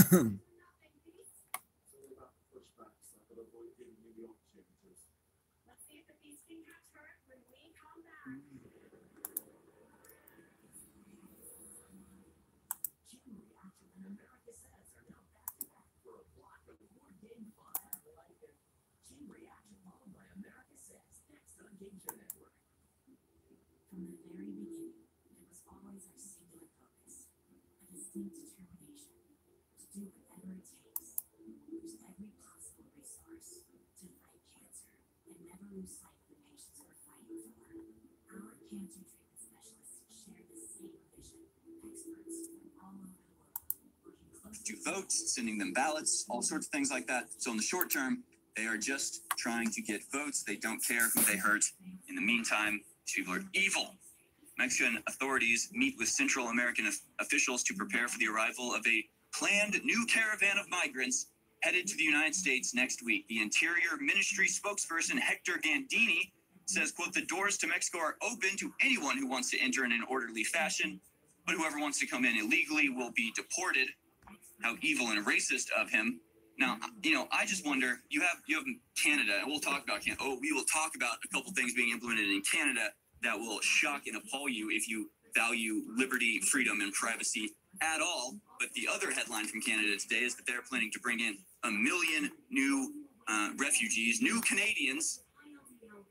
From the very beginning, it was always our singular focus, a distinct determination to do whatever it takes, use every possible resource to fight cancer and never lose sight of the patients we're fighting for. Our cancer treatment specialists share the same vision, experts from all over the world, working closely to votes, sending them ballots, all sorts of things like that. So in the short term, they are just trying to get votes. They don't care who they hurt. In the meantime, these people are evil. Mexican authorities meet with Central American officials to prepare for the arrival of a planned new caravan of migrants headed to the United States next week. The Interior Ministry spokesperson Hector Gandini says, quote, the doors to Mexico are open to anyone who wants to enter in an orderly fashion, but whoever wants to come in illegally will be deported. How evil and racist of him. Now, I just wonder, you have Canada, and we'll talk about Canada. We will talk about a couple things being implemented in Canada that will shock and appall you if you value liberty, freedom, and privacy at all. But the other headline from Canada today is that they're planning to bring in 1 million new refugees, new Canadians.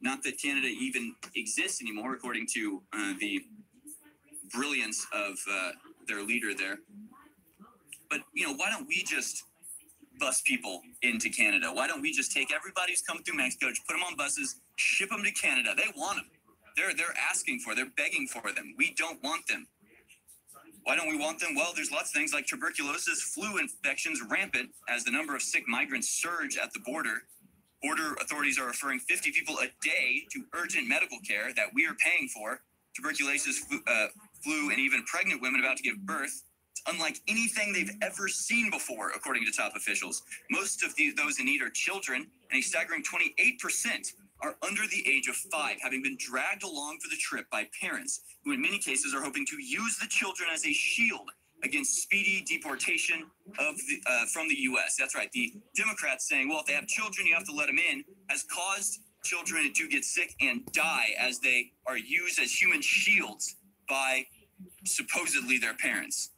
Not that Canada even exists anymore, according to the brilliance of their leader there. But, why don't we just bus people into Canada? Why don't we just take everybody who's come through Mexico, just put them on buses, ship them to Canada? They want them. They're asking for, they're begging for them. We don't want them. Why don't we want them? Well, there's lots of things like tuberculosis, flu infections rampant as the number of sick migrants surge at the border. Border authorities are referring 50 people a day to urgent medical care that we are paying for. Tuberculosis, flu, and even pregnant women about to give birth. It's unlike anything they've ever seen before, according to top officials. Most of those in need are children, and a staggering 28% are under the age of 5, having been dragged along for the trip by parents who in many cases are hoping to use the children as a shield against speedy deportation from the U.S. That's right. The Democrats saying, well, if they have children, you have to let them in, has caused children to get sick and die as they are used as human shields by supposedly their parents.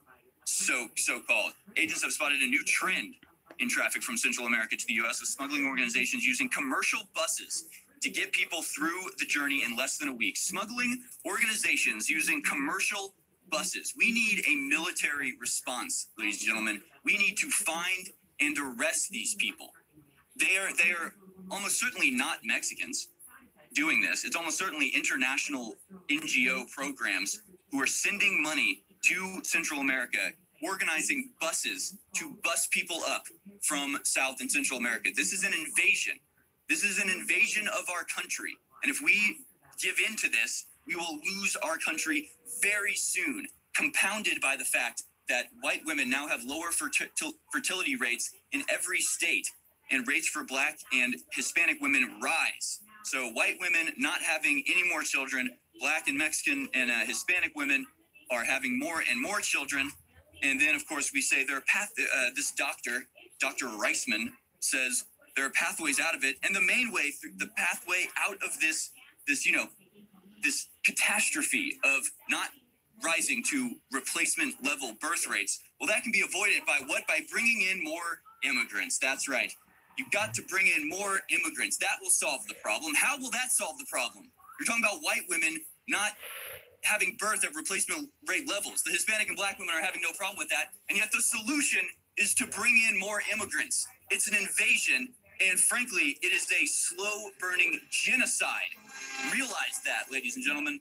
So-called. Agents have spotted a new trend in traffic from Central America to the U.S. with smuggling organizations using commercial buses to get people through the journey in less than a week. Smuggling organizations using commercial buses. We need a military response, ladies and gentlemen. We need to find and arrest these people. They are almost certainly not Mexicans doing this. It's almost certainly international NGO programs who are sending money to Central America, organizing buses to bus people up from South and Central America. This is an invasion. This is an invasion of our country. And if we give in to this, we will lose our country very soon, compounded by the fact that white women now have lower fertility rates in every state, and rates for Black and Hispanic women rise. So white women not having any more children, Black and Mexican and Hispanic women are having more and more children. And then, of course, we say there are this doctor, Dr. Reisman, says there are pathways out of it. And the main way, the pathway out of this catastrophe of not rising to replacement level birth rates, well, that can be avoided by what? By bringing in more immigrants. That's right. You've got to bring in more immigrants. That will solve the problem. How will that solve the problem? You're talking about white women not having birth at replacement rate levels. The Hispanic and Black women are having no problem with that. And yet the solution is to bring in more immigrants. It's an invasion. And frankly, it is a slow burning genocide. Realize that, ladies and gentlemen.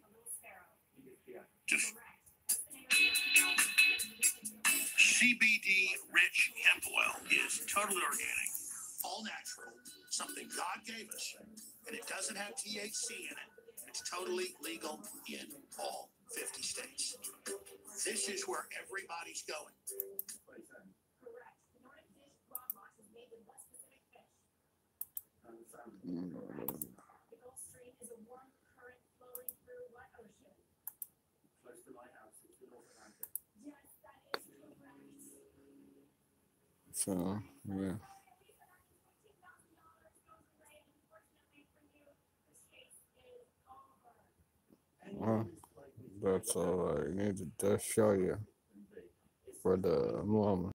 CBD rich hemp oil is totally organic, all natural, something God gave us, and it doesn't have THC in it. It's totally legal in all 50 states. This is where everybody's going. The Gulf Stream is a warm current flowing through what ocean? Close to my house, it's the North Atlantic. Yes, that is correct. So yeah. Well, that's all I need to just show you for the moment.